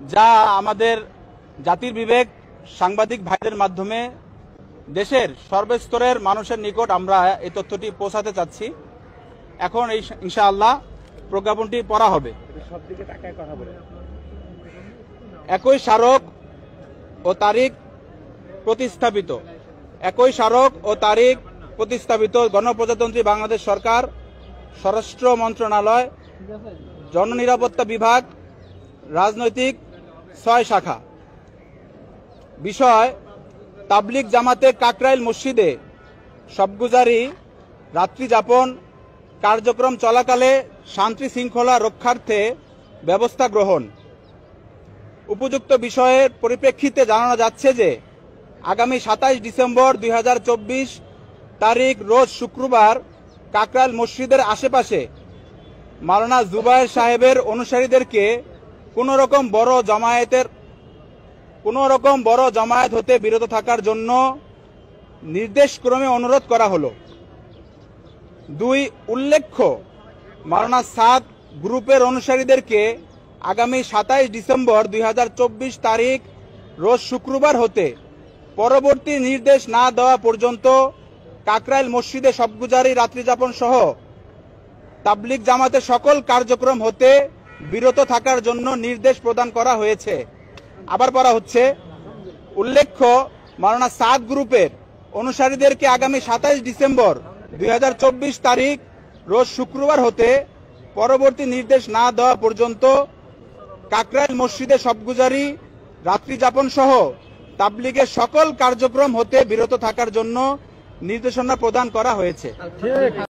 যা আমাদের জাতির বিবেক সাংবাদিক ভাইদের মাধ্যমে দেশের সর্বস্তরের মানুষের নিকট আমরা এই তথ্যটি পৌঁছাতে চাচ্ছি। এখন এই ইনশাআল্লাহ প্রজ্ঞাপনটি পড়া হবে। 21 স্মারক ও তারিখ প্রতিস্থাপিত 21 স্মারক ও তারিখ প্রতিস্থাপিত গণপ্রজাতন্ত্রী বাংলাদেশ সরকার, স্বরাষ্ট্র মন্ত্রণালয়, জননিরাপত্তা বিভাগ, রাজনৈতিক 6 শাখা। বিষয়: তাবলিগ জামাতে কাকরাইল মসজিদে শবগুজারি, রাত্রি যাপন কার্যক্রম চলাকালে শান্তি শৃঙ্খলা রক্ষার্থে ব্যবস্থা গ্রহণ। উপযুক্ত বিষয়ের পরিপ্রেক্ষিতে জানানো যাচ্ছে যে আগামী 27 ডিসেম্বর 2024 তারিখ রোজ শুক্রবার কাকরাইল মসজিদের আশেপাশে মাওলানা জুবায়ের সাহেবের অনুসারীদেরকে কোনো রকম বড় জমায়েত হতে বিরত থাকার জন্য নির্দেশক্রমে অনুরোধ করা হলো। 2. উল্লেখ্য মাওলানা সাদ গ্রুপের অনুসারীদেরকে আগামী 27 ডিসেম্বর 2024 তারিখ রোজ শুক্রবার হতে পরবর্তী নির্দেশ না দেওয়া পর্যন্ত কাকরাইল মসজিদে শবগুজারি, রাত্রিযাপন সহ তাবলিগ জামাতের সকল কার্যক্রম হতে বিরত থাকার জন্য নির্দেশ প্রদান করা হয়েছে। আবার পড়া হচ্ছে: উল্লেখ্য মাওলানা সাদ গ্রুপের অনুসারীদেরকে আগামী 27 ডিসেম্বর 2024 তারিখ রোজ শুক্রবার হতে পরবর্তী নির্দেশ না দেওয়া পর্যন্ত কাকরাইল মসজিদে শবগুজারি, রাত্রিযাপন সহ তাবলিগের সকল কার্যক্রম হতে বিরত থাকার জন্য নির্দেশনা প্রদান করা হয়েছে।